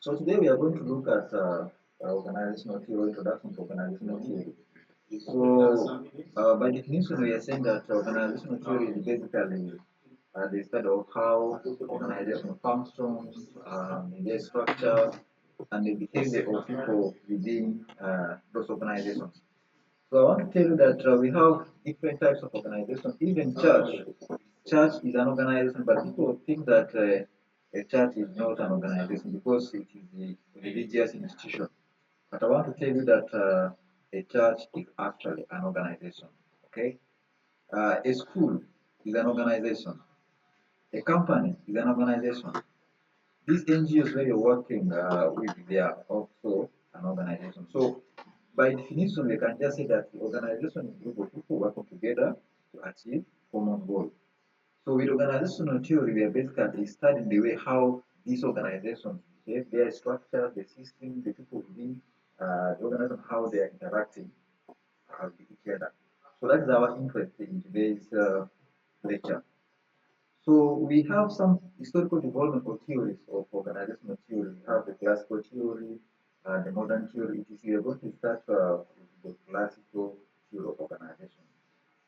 So today we are going to look at organizational theory, introduction to organizational theory. So by definition, we are saying that organizational theory is basically the study of how organization functions, their structure, and the behavior of people within those organizations. So I want to tell you that we have different types of organizations. Even church is an organization, but people think that a church is not an organization because it is a religious institution. But I want to tell you that a church is actually an organization. Okay, a school is an organization. A company is an organization. These NGOs where you're working with, they are also an organization. So by definition, we can just say that the organization is a group of people working together to achieve common goals. So with organizational theory, we are basically studying the way how these organizations behave, their structure, the system, the people within the organization, how they are interacting with each other. So that is our interest in today's lecture. So we have some historical development of theories of organizational theory. We have the classical theory, the modern theory, etc. We are going to start with the classical theory of organization.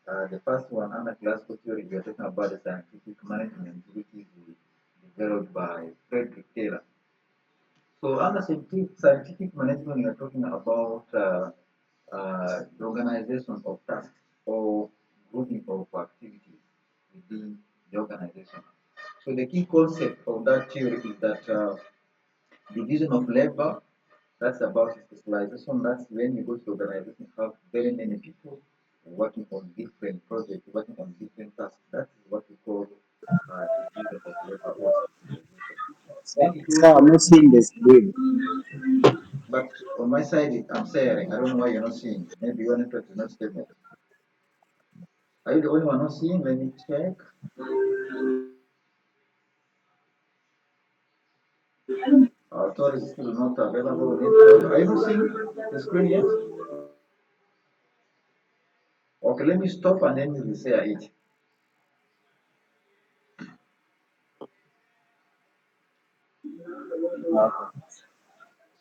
The first one, under classical theory, we are talking about the scientific management, which is developed by Frederick Taylor. So under scientific management, we are talking about the organization of tasks or grouping of activities within the organization. So the key concept of that theory is that division of labor, that's about specialization. That's when you go to the organization, you have very many people working on different projects, working on different tasks. That is what we call division of labor or specialization. So, Then it so I'm also, not seeing the screen. but on my side, I'm sharing. I don't know why you're not seeing. Maybe your network is not stable. Are you the only one not seeing? Let me check. Our tour is still not available. Network. Are you not seeing the screen yet? Okay, let me stop and then you will share it.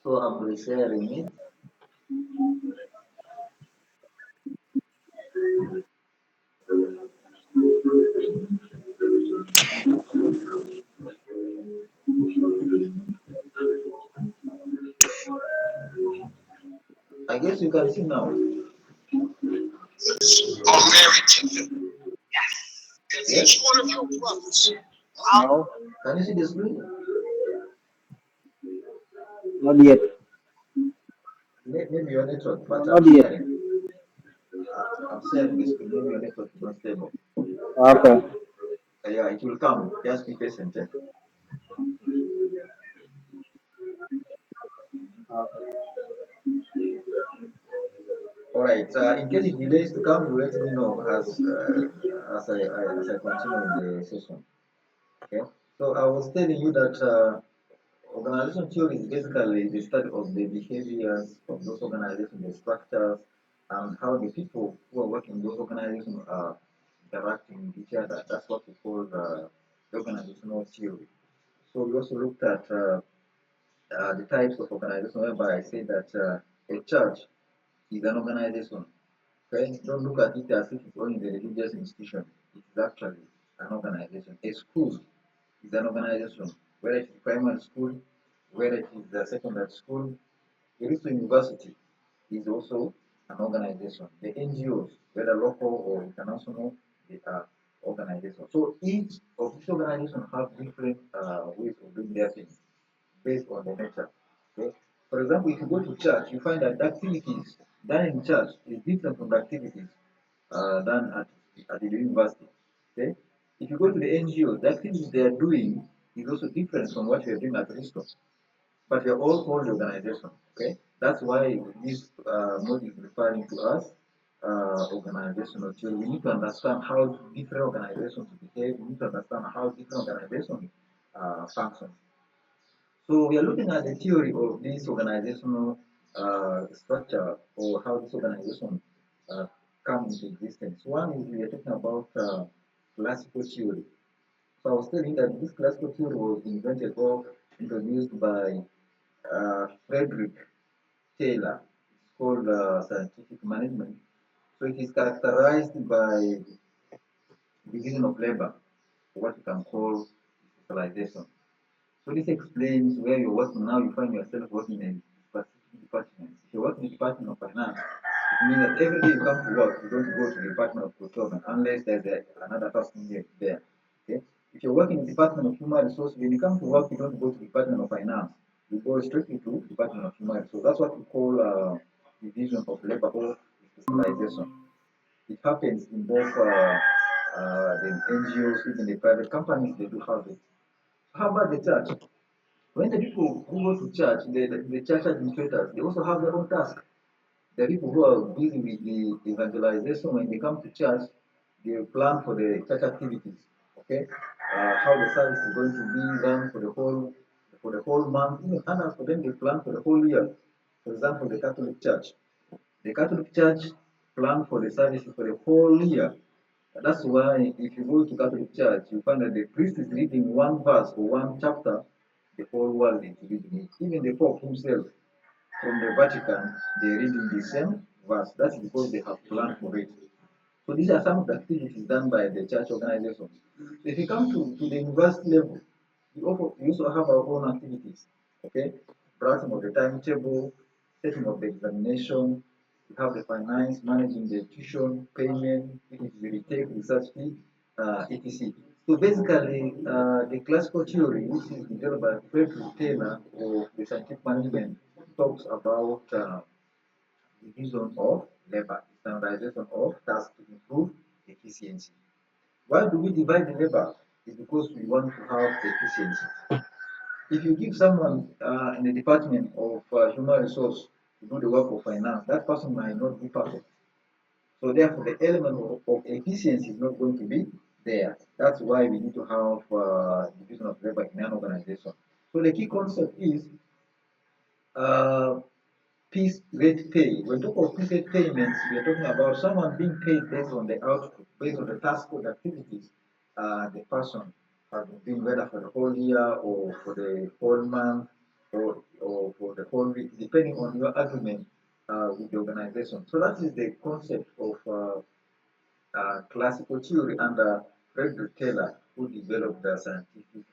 So I'm resharing it. I guess you can see now. Are married to them. And Yes? each one of your brothers. No, Can you see the screen? not yet. Maybe your network, No, but I'm not yet. sharing. I'm sharing the screen. Maybe your network is not stable. Okay. Yeah, it will come. Just be patient. All right. In case it delays to come, you let me know as I continue with the session. Okay. So I was telling you that organization theory is basically the study of the behaviors of those organizations, the structures, and how the people who are working in those organizations are interacting with each other. That's what we call the organizational theory. So we also looked at the types of organization, whereby I say that a church is an organization. Okay, don't look at it as if it's only the religious institution. It is actually an organization. A school is an organization, whether it is primary school, whether it is the secondary school, the Riso University is also an organization. The NGOs, whether local or international, they are organizations. So each of these organizations have different ways of doing their things based on the nature. Okay? For example, if you go to church, you find that the activities done in church is different from the activities done at the university. Okay? If you go to the NGO, the activities they are doing is also different from what we are doing at Risto. But we are all called organization. Okay? That's why this mode is referring to us organizational theory. We need to understand how different organizations behave. We need to understand how different organizations function. So we are looking at the theory of this organizational structure or how this organization uh, come into existence. One is we are talking about classical theory. So I was telling that this classical theory was invented or introduced by Frederick Taylor. It's called Scientific Management. So it is characterized by division of labor, what you can call specialization. So this explains where you're working now. You find yourself working in a specific department. If you work in the Department of Finance, it means that every day you come to work, you don't go to the Department of Procurement unless there's another person there. Okay? If you're working in the Department of Human Resources, when you come to work, you don't go to the Department of Finance. You go strictly to Department of Human Resources. That's what we call division of labor or specialization. It happens in both the NGOs, even the private companies, they do have it. How about the church? When the people who go to church, the church administrators, they also have their own task. The people who are busy with the evangelization, when they come to church, they plan for the church activities. Okay, how the service is going to be done for the whole month. Even others for them, they plan for the whole year. For example, the Catholic Church. The Catholic Church plan for the services for the whole year. That's why if you go to Catholic Church, you find that the priest is reading one verse or one chapter, the whole world is reading it. Even the Pope himself from the Vatican, they're reading the same verse. That's because they have planned for it. So these are some of the activities done by the church organizations. So if you come to the university level, we also have our own activities. Okay, drafting of the timetable, setting of the examination, we have the finance, managing the tuition, payment, if it is retake, research fee, etc. So basically, the classical theory, which is developed by Frederick Taylor of the scientific management, talks about division of labor, standardization of tasks to improve efficiency. Why do we divide the labor? It's because we want to have efficiency. If you give someone in the department of human resource to do the work of finance, that person might not be perfect. So therefore, the element of efficiency is not going to be there. That's why we need to have division of labor in an organization. So the key concept is uh, piece rate pay. When we talk of piece rate payments, we are talking about someone being paid based on the output, based on the task or the activities the person has been doing, whether for the whole year or for the whole month or for the whole week, depending on your agreement with the organization. So that is the concept of classical theory under Frederick Taylor, who developed the scientific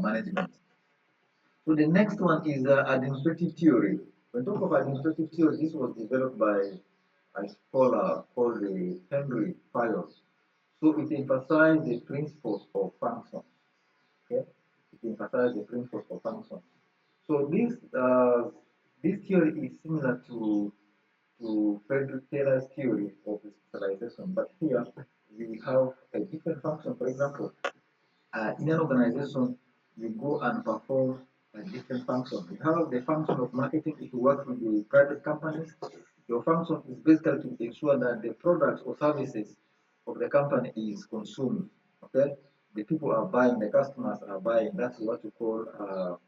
management. So the next one is administrative theory. When we talk of administrative theory, this was developed by a scholar called Henry Fayol. So it emphasized the principles of function. Okay, it emphasized the principles of function. So this theory is similar to Frederick Taylor's theory of specialization, but here we have a different function. For example, in an organization, you go and perform a different function. You have the function of marketing if you work with the private companies. Your function is basically to ensure that the products or services of the company is consumed. Okay, the people are buying, the customers are buying. That's what you call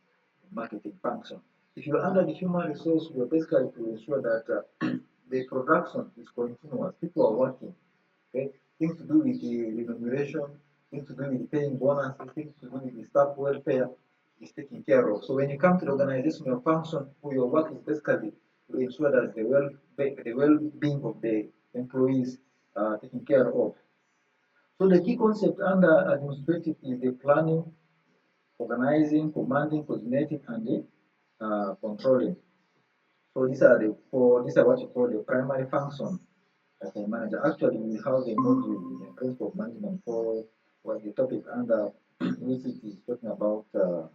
marketing function. If you're under the human resource, you're basically to ensure that the production is continuous. People are working. Okay, things to do with the remuneration, things to do with paying bonuses, things to do with the staff welfare is taken care of. So when you come to the organization, your function or your work is basically to ensure that the well-being of the employees are taken care of. So the key concept under administrative is the planning, organizing, commanding, coordinating, and the controlling. So these are what you call the primary function as a manager. Actually, we have a module in the principle of management for what the topic under which it is talking about the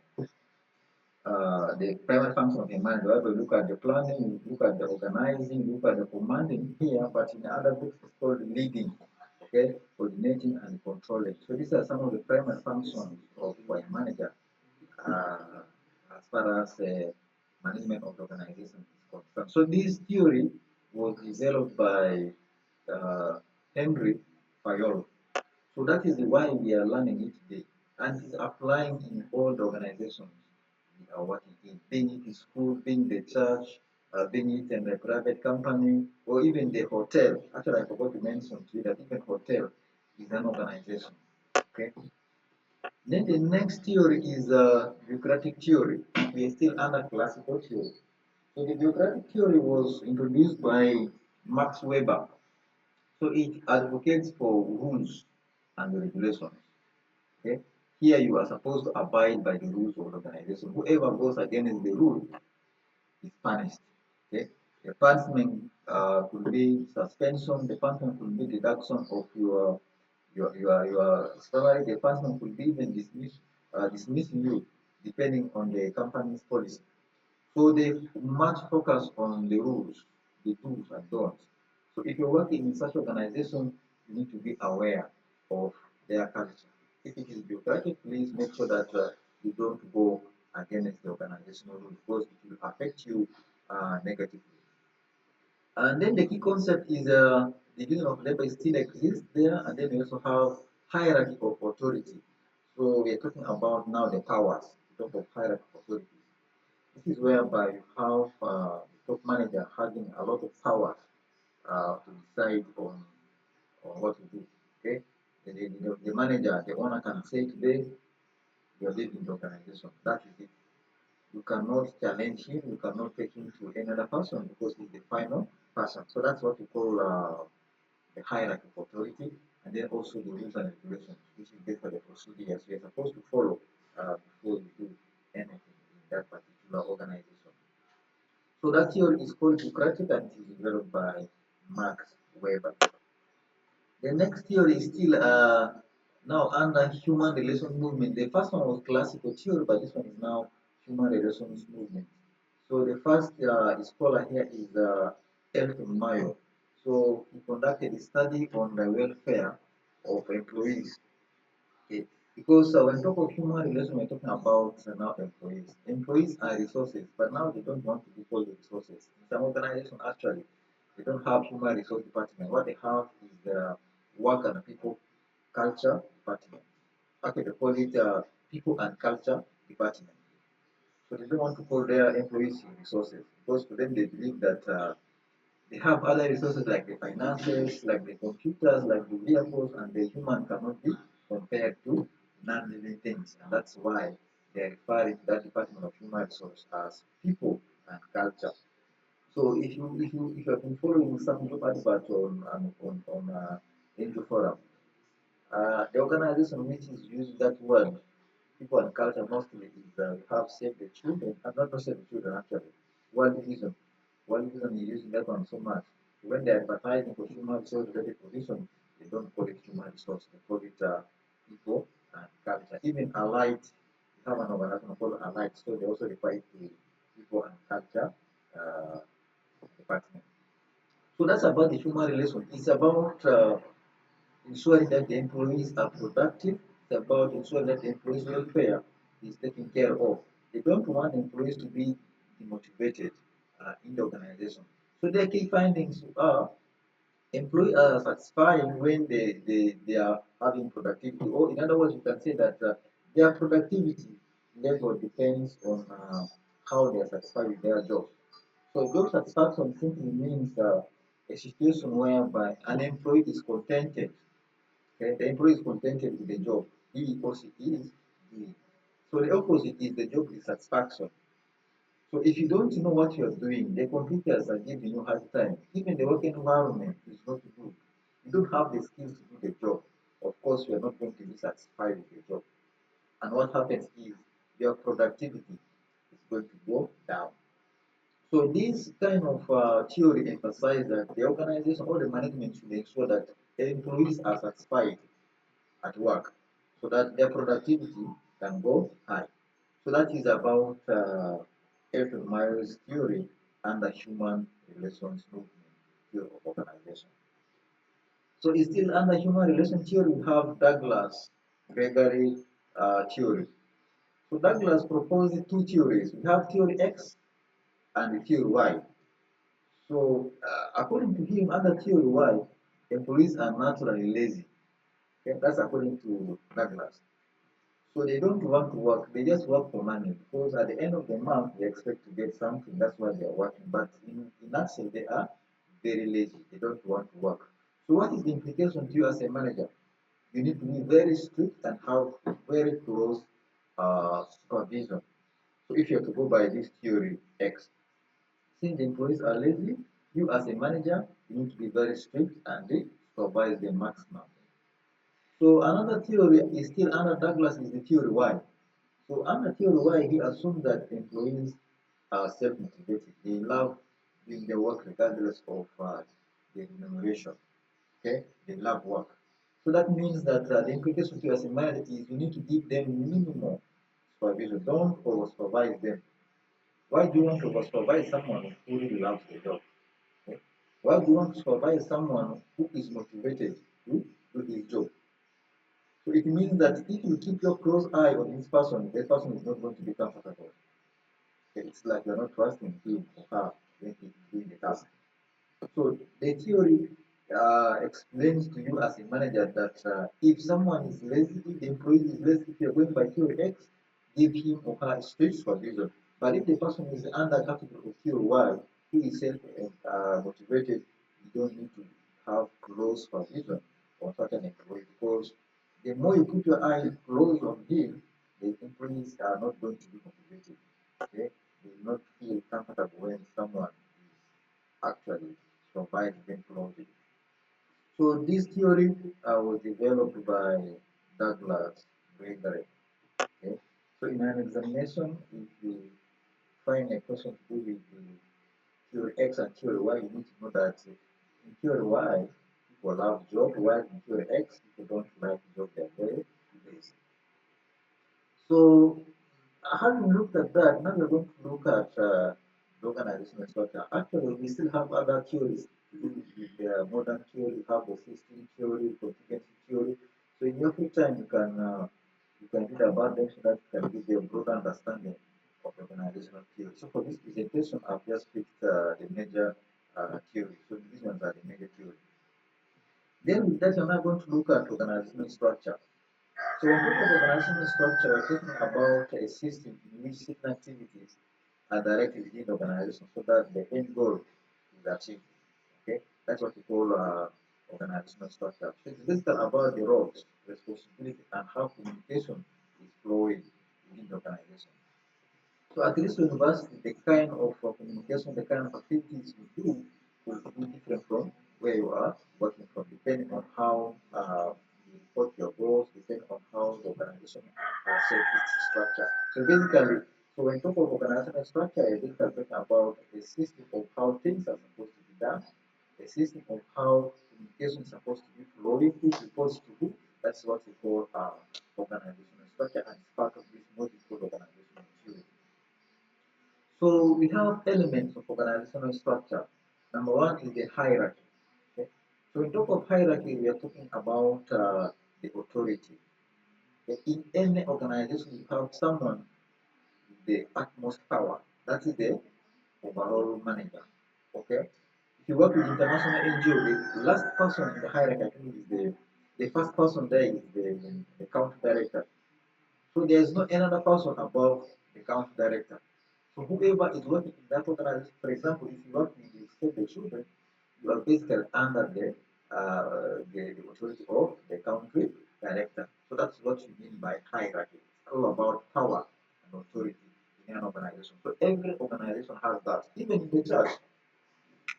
primary function of a manager. Where we look at the planning, we look at the organizing, we look at the commanding here, but in the other books it's called leading, okay, coordinating and controlling. So these are some of the primary functions of a manager uh, as far as management of the organization is concerned. So this theory was developed by Henry Fayol. So that is why we are learning it today. And it's applying in all the organizations we are working in, being it in school, being the church, being it in a private company, or even the hotel. Actually, I forgot to mention to you that even hotel is an organization. Okay. Then the next theory is bureaucratic theory. We are still under classical theory. So the bureaucratic theory was introduced by Max Weber. So it advocates for rules and regulations. Okay? Here you are supposed to abide by the rules of the organization. Whoever goes against the rule is punished. Okay? The punishment could be suspension, the punishment could be deduction of your salary, the punishment could be even dismissing you depending on the company's policy. So they much focus on the rules, the do's and don'ts. So if you're working in such organization, you need to be aware of their culture. If it is bureaucratic, please make sure that you don't go against the organizational rules because it will affect you negatively. And then the key concept is division of labor still exists there, and then we also have hierarchy of authority. So we are talking about now the powers. We talk of hierarchy of authority. This is whereby you have the top manager having a lot of power to decide on what to do. Okay, the manager, the owner can say today you are leaving the organization. That is it. You cannot challenge him. You cannot take him to another person because he's the final person. So that's what we call the hierarchy of authority, and then also the rules and regulations, which is basically the procedures we are supposed to follow before we do anything in that particular organization. So that theory is called Socratic and it is developed by Max Weber. The next theory is still now under human relations movement. The first one was classical theory, but this one is now human relations movement. So the first scholar here is Elton Mayo. So he conducted a study on the welfare of employees. Okay. Because when we talk of human relations, we're talking about now employees. Employees are resources, but now they don't want to be called resources. In some organizations, actually, they don't have human resource department. What they have is the work and people culture department. Okay, they call it people and culture department. So they don't want to call their employees resources because for them they believe that they have other resources like the finances, like the computers, like the vehicles, and the human cannot be compared to non-living things. And that's why they're referring to that Department of Human Resources as people and culture. So if you have been following some job advert on Angel Forum, the organization which is using that word, people and culture mostly is we have Save the Children, and not Save the Children actually, World Vision. World Vision is using that one so much. When they are advertising for human resource related position, they don't call it human resource, they call it people and culture. Even Allied, we have an organization called Allied, so they also refer it to people and culture uh, department. So that's about the human relation. It's about ensuring that the employees are productive. It's about ensuring that the employees' welfare is taken care of. They don't want employees to be demotivated in the organization. So their key findings are employees are satisfying when they are having productivity. Or in other words, you can say that their productivity level depends on how they are satisfied with their job. So job satisfaction simply means a situation whereby an employee is contented. Okay? The employee is contented with the job he or she is doing. So the opposite is the job dissatisfaction. So if you don't know what you are doing, the computers are giving you hard time. Even the work environment is not good. You don't have the skills to do the job. Of course, you are not going to be satisfied with your job. And what happens is your productivity is going to go down. So this kind of theory emphasizes that the organization or the management should ensure that the employees are satisfied at work so that their productivity can go high. So that is about Elton Myers' theory and the human relations movement theory of organization. So it's still under human relation theory, we have Douglas Gregory theory. So Douglas proposed two theories. We have theory X and theory Y. So according to him, under theory Y, employees are naturally lazy. Okay? That's according to Douglas. So they don't want to work, they just work for money because at the end of the month they expect to get something. That's why they are working. But in actual, they are very lazy. They don't want to work. So what is the implication to you as a manager? You need to be very strict and have very close supervision. So if you have to go by this theory X, since the employees are lazy, you as a manager, you need to be very strict and supervise the maximum. So another theory is still under Douglas is the theory Y. So under theory Y, he assumed that employees are self-motivated. They love doing their work regardless of the remuneration. Okay, they love work. So that means that the implication to you as a manager is you need to give them minimum supervision. Don't over supervise them. Why do you want to over supervise someone who really loves the job? Okay? Why do you want to supervise someone who is motivated to do his job? So it means that if you keep your close eye on this person is not going to be comfortable. Okay? It's like you're not trusting him or her when he's doing the task. So the theory explains to you as a manager that if someone is lazy, if the employee is lazy, if you're going by theory X, give him or her strict supervision. But if the person is under category of theory Y, who is self motivated, you don't need to have close supervision on such an employee because the more you put your eye close on him, the employees are not going to be motivated. Okay? They will not feel comfortable when someone actually provides them clothing. So this theory was developed by Douglas Gregory. Okay? So in an examination, if you find a question to do with the theory X and theory Y, you need to know that in theory Y, people love job, while in theory X, people don't like job, they're very lazy. So having looked at that, now we're going to look at the organizational structure. Actually, we still have other theories to do with the modern theory. We have the system theory, contingency theory. So in your free time, you can read about them so that you can get a broad understanding of organizational theory. So for this presentation, I've just picked the major theory. So these ones are the major theory. Then with that, I'm now going to look at organizational structure. So when we talk about organizational structure, we're talking about a system in which certain activities are directed within the organization so that the end goal is achieved. Okay, that's what we call organizational structure. So it's basically about the roles, responsibility, and how communication is flowing within the organization. So at least university, the kind of communication, the kind of activities you do will be different from where you are working from, depending on how you report your goals, depending on how the organization set its structure. So basically, so when you talk of organizational structure, I think I'm talking about a system of how things are supposed to be done, a system of how communication is supposed to be flowing, who reports to who. That's what we call organizational structure, and it's part of this module called organizational theory. So we have elements of organizational structure. Number one is the hierarchy. Okay? So in talk of hierarchy, we are talking about the authority. Okay? In any organization, you have someone with the utmost power. That is the overall manager. Okay? If you work with international NGO, the last person in the hierarchy I think is the first person there is the country director. So there is no another person above the council director. So whoever is working in that organization, for example, if you work with the Save the Children, you are basically under the authority of the country director. So that's what you mean by hierarchy. It's all about power and authority in an organization. So every organization has that. Even in the church,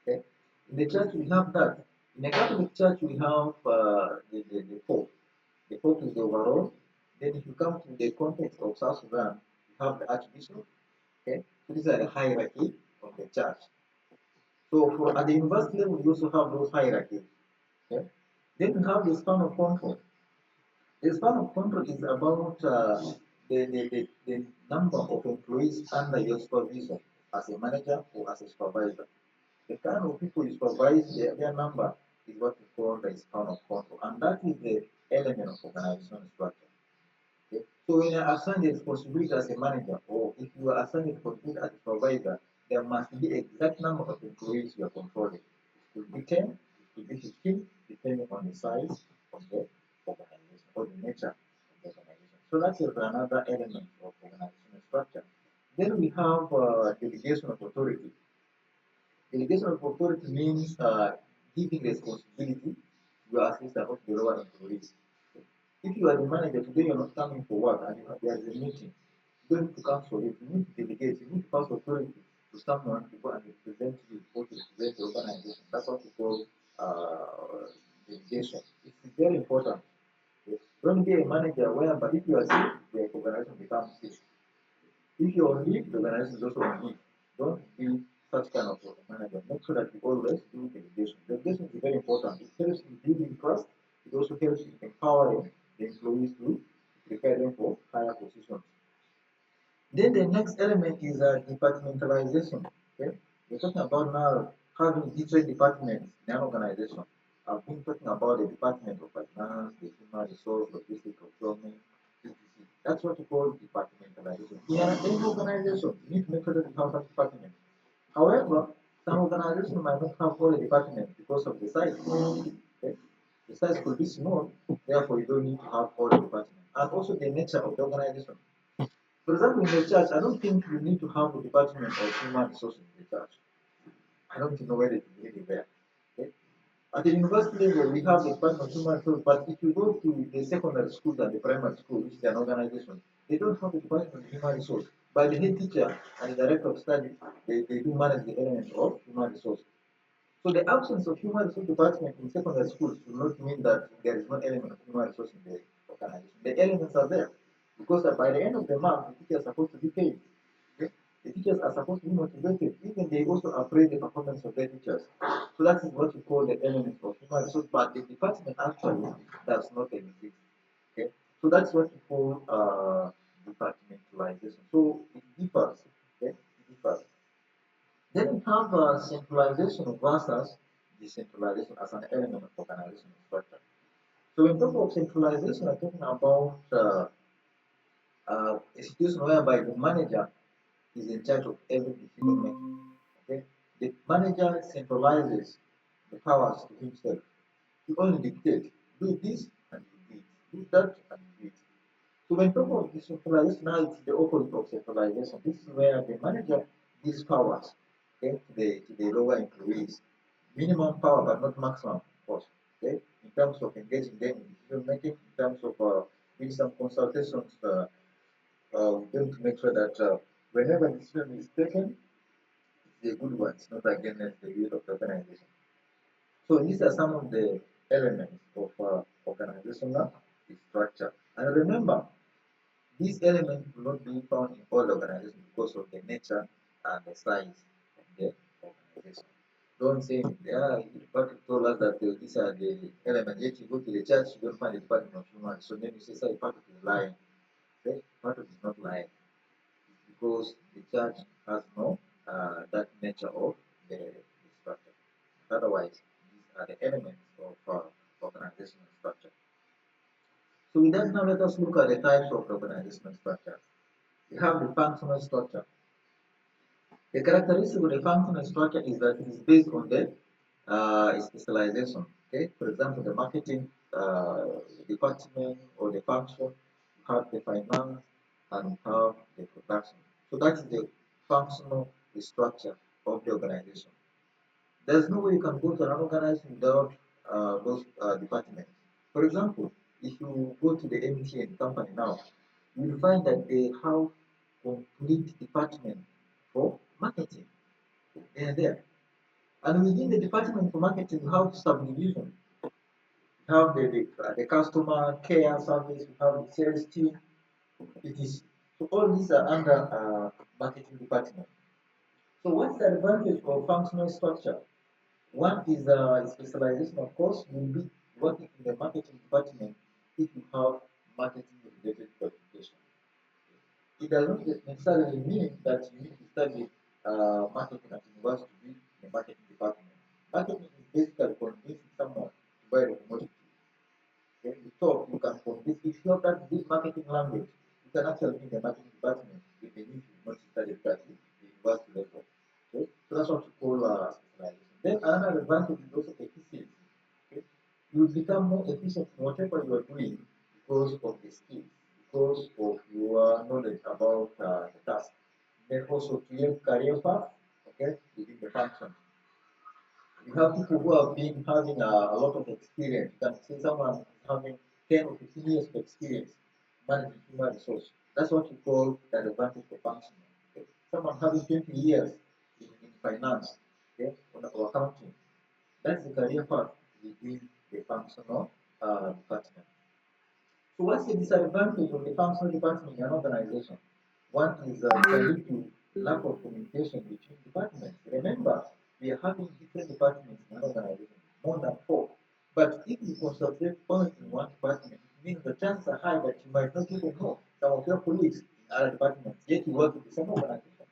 okay? In the church we have that. In a Catholic church we have the Pope. The Pope is the overall. Then if you come to the context of South Sudan, you have the Archbishop. Okay, so these are the hierarchy of the church. So for at the university level, we also have those hierarchies. Okay, then we have the span of control. The span of control is about the number of employees under your supervision as a manager or as a supervisor. The kind of people you supervise, their number is what we call the span of control, and that is the element of organizational structure. Okay? So when you are assigned a responsibility as a manager, or if you are assigned a responsibility as a supervisor, there must be exact number of employees you are controlling. It could be 10, it could be 15, depending on the size of the organization or the nature of the organization. So that's another element of organizational structure. Then we have delegation of authority. Delegation of authority means giving responsibility to your assistant or to the lower employees. If you are the manager today, you're not coming for work and there is a meeting, you don't need to come for it. You need to delegate. You need to pass authority to someone to go and represent you or to represent the organization. That's what we call delegation. It's very important. Yes. Don't be a manager whereby if you are sick, the organization becomes sick. If you are on leave, the organization is also on leave. Don't be such kind of manager. Make sure that you always do delegation. Delegation is very important. It helps in building trust. It also helps in empowering the employees to prepare them for higher positions. Then the next element is departmentalization. Okay, we're talking about now having different departments in an organization. I've been talking about the department of finance, the human resource, logistics, procurement, etc. That's what we call departmentalization. In any organization, you need to make sure that you have a department. However, some organizations might not have all the departments because of the size. Okay? The size could be small, therefore you don't need to have all the departments. And also the nature of the organization. For example, in the church, I don't think you need to have a department of human resources in the church. I don't know whether it is really there. Okay? At the university level, we have the department of human resources, but if you go to the secondary schools and the primary school, which is an organization, they don't have a department of human resources. By the head teacher and the director of studies, they do manage the element of human resources. So the absence of human resource department in secondary schools should not mean that there is no element of human resource in the organization. The elements are there because by the end of the month, the teachers are supposed to be paid. Okay? The teachers are supposed to be motivated. Even they also appraise the performance of their teachers. So that is what we call the element of human resource. But the department actually does not exist. Okay, so that's what we call departmentalization. So it differs. Okay, it differs. Then we have centralization versus decentralization as an element of organizational structure. So when we talk of centralization, we're talking about a situation whereby the manager is in charge of every decision making. Okay, the manager centralizes the powers to himself. He only dictates, do this and you do it, do that and you do it. So when we talk of decentralization, now it's the opposite of centralization. This is where the manager gives powers, okay, to the lower employees. Minimum power but not maximum, of course. Okay? In terms of engaging them in decision making, in terms of doing some consultations with them to make sure that whenever a decision is taken, it's a good one, it's not against the will of the organization. So these are some of the elements of organizational structure. And remember, these elements will not be found in all organizations because of the nature and the size of the organization. Don't say, the Patrick told us that these are the elements. Yet you go to the church, you don't find the department of human. So then you say, sorry, Patrick is lying. Okay? Patrick is not lying because the church has no that nature of the structure. Otherwise, these are the elements of organizational structure. So with that, now let us look at the types of organizational structure. We have the functional structure. The characteristic of the functional structure is that it is based on the specialization. Okay, for example, the marketing department or the function, you have the finance, and you have the production. So that is the functional structure of the organization. There's no way you can go to an organization without those departments. For example, if you go to the MTN company now, you will find that they have complete department for marketing. They are there. And within the department for marketing, you have subdivision. You have the customer care service, you have the sales team. It is so all these are under marketing department. So what's the advantage of functional structure? One is specialization, of course, you will be working in the marketing department if you have marketing related qualification. It does not necessarily mean that you need to study marketing at university to be in the marketing department. Marketing is basically convincing someone to buy a commodity. When you talk, you can convince. If you have that deep marketing language, you can actually be in the marketing department even if you not study at the university level. Okay? So that's what we call specialization. Then another advantage is also efficiency. Okay? You will become more efficient in whatever you are doing because of the skills, because of your knowledge about the task. Then also create career path, okay, within the function. You have people who have been having a lot of experience. You can see someone having 10 or 15 years of experience managing human resource. That's what you call the advantage for functional. Okay? Someone having 20 years in finance, okay, or accounting, that's the career path within the functional department. So what's the disadvantage of the functional department in an organization? One is it can lead to lack of communication between departments. Remember, we are having different departments in an organization, more than four. But if you concentrate only in one department, it means the chances are high that you might not even know some of your colleagues in other departments, yet you work with the same organization.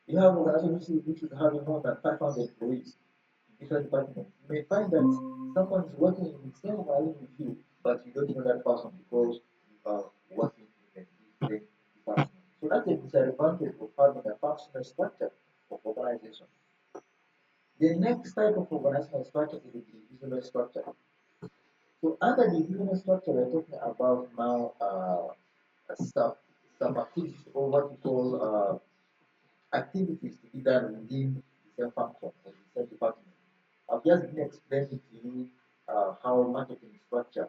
You have organizations which is having more than 500 employees in different departments. You may find that someone is working in the same line with you, but you don't know that person because you are working in a different department. So that's a disadvantage of having a functional structure of organization. The next type of organizational structure is the divisional structure. So under the divisional structure, we're talking about now stuff, some activities or what we call activities to be done within the same function or the same department. I've just been explaining to you how marketing structure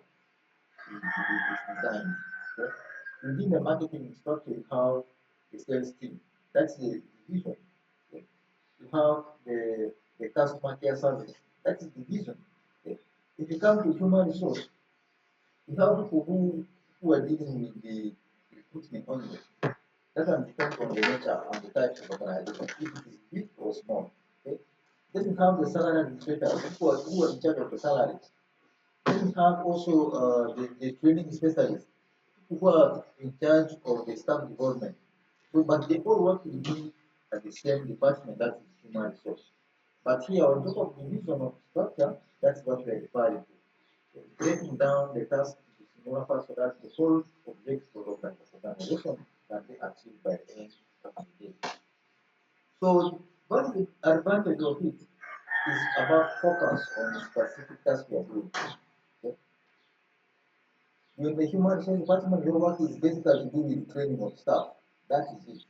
is designed. Okay? Within the marketing structure, you have the sales team. That's the division. Okay? You have the customer care service. That's the division. Okay? If you come to human resource, you have people who are dealing with the recruitment only. That can depend on the nature and the type of organization, if it is big or small. Okay? Then you have the salary administrators who are in charge of the salaries. Then you have also the training specialists who are in charge of the staff development. So, but they all work within the same department, that is human resource. But here, on top of the division of structure, that's what we are referring to. So breaking down the task into smaller parts so that the whole objective of the organization can be achieved by the end of the day. So, what the advantage of it is about focus on specific tasks we are doing. Okay? When the human resource department, your work is basically to do with training of staff. That is it.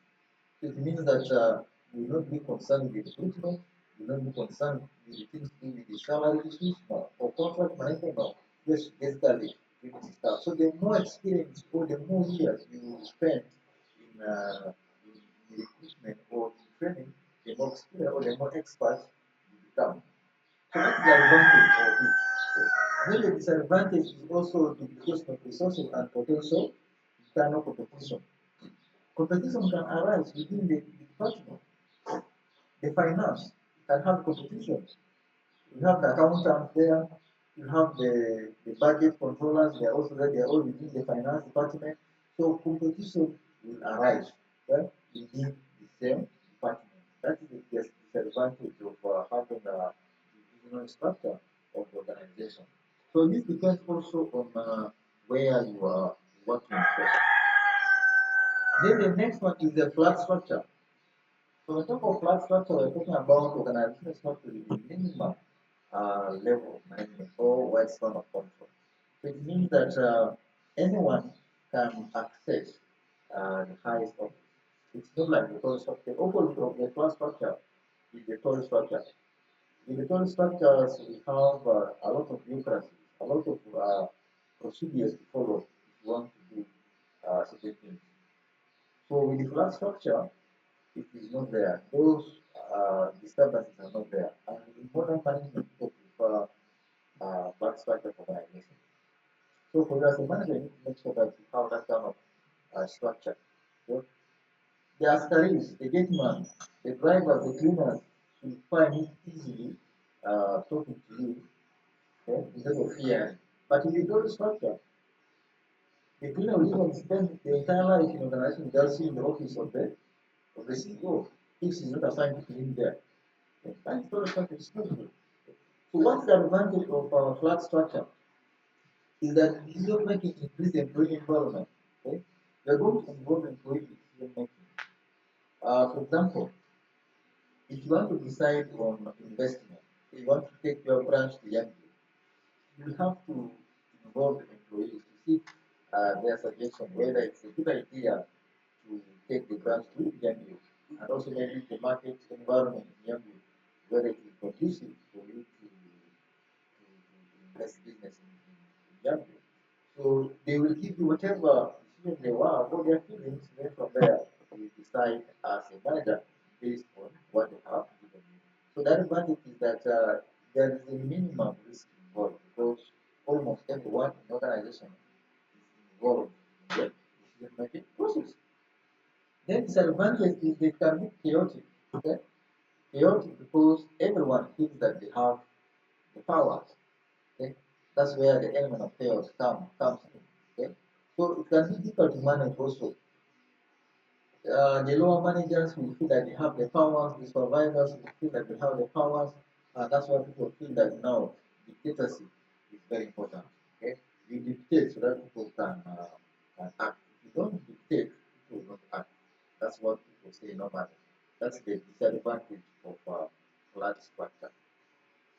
So it means that you will not be concerned with recruitment, you will not be concerned with the things to do with the salary issues, no, or contract management, no. Just basically training staff. So the more experience or the more years you spend in recruitment or in training, the more experience or the more expert you become. So that's the advantage of it. Then the disadvantage is also the duplication of resources and potential internal competition. Competition can arise within the department. The finance can have competition. You have the accountants there, you have the budget controllers, they are also there, they are all within the finance department. So competition will arise, right, within the same department. That is the disadvantage of having a divisional structure of the organization. So this depends also on where you are working for. Then the next one is the flat structure. So on top of flat structure, we're talking about organizational structure with the minimum level of management or wide span of control. So it means that anyone can access the highest office. It's not like the total structure. The opposite of the flat structure is the total structure. In the total structures, we have a lot of bureaucracy, a lot of procedures to follow if you want to do certain things. So with the flat structure, it is not there. Those disturbances are not there. And in modern management, people prefer flat structure organization. So for you as a manager, you need to make sure that you have that kind of structure. So the askaris, the gateman, the drivers, the cleaners should find it easily talking to you, okay, instead of fear. But if you don't structure, the cleaner will even spend the entire life in organization without seeing the office of the CEO if she's not assigned to him there. Okay, that is not structure, it's not good. So what's the advantage of flat structure? Is that decision making increase employee involvement. Okay? You're going to involve employee decision making. For example, if you want to decide on investment, if you want to take your branch to Yankee, you have to involve the employees to seek their suggestion whether it's a good idea to take the branch to Yankee, and also maybe the market environment in Yankee, whether it is conducive for you to invest business in Yankee. So they will give you whatever decision they want, what their feelings, then from there you decide as a manager based on what they have given you. So that advantage is that there is a minimum risk involved because almost everyone in the organization is involved in the decision making process. Then disadvantage is they can be chaotic. Okay? Chaotic because everyone feels that they have the powers. Okay? That's where the element of chaos comes in. Okay? So it can be difficult to manage also. The lower managers will feel that they have the powers, the survivors will feel that they have the powers, and that's why people feel that now dictatorship is very important. Okay? You dictate so that people can act. If you don't dictate, people will not act. That's what people say normally. That's the disadvantage of flat structure.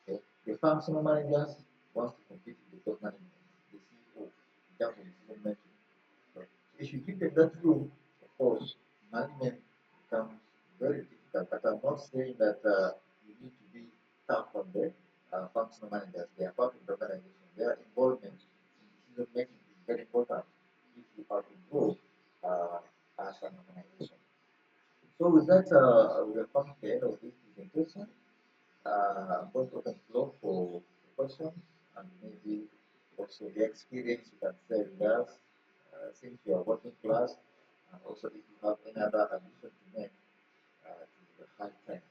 Okay? The functional managers want to compete with the top management, the CEO, in terms of decision making. So if you give them that room, of course, management becomes very difficult. But I'm not saying that you need to be tough on the functional managers. They are part of the organization. Their involvement in decision making is very important if you are involved as an organization. So with that, we have come to the end of this presentation. I'm going to open the floor for questions and maybe also the experience you can share with us since you are working class, and also if you have any other addition to make to the high time.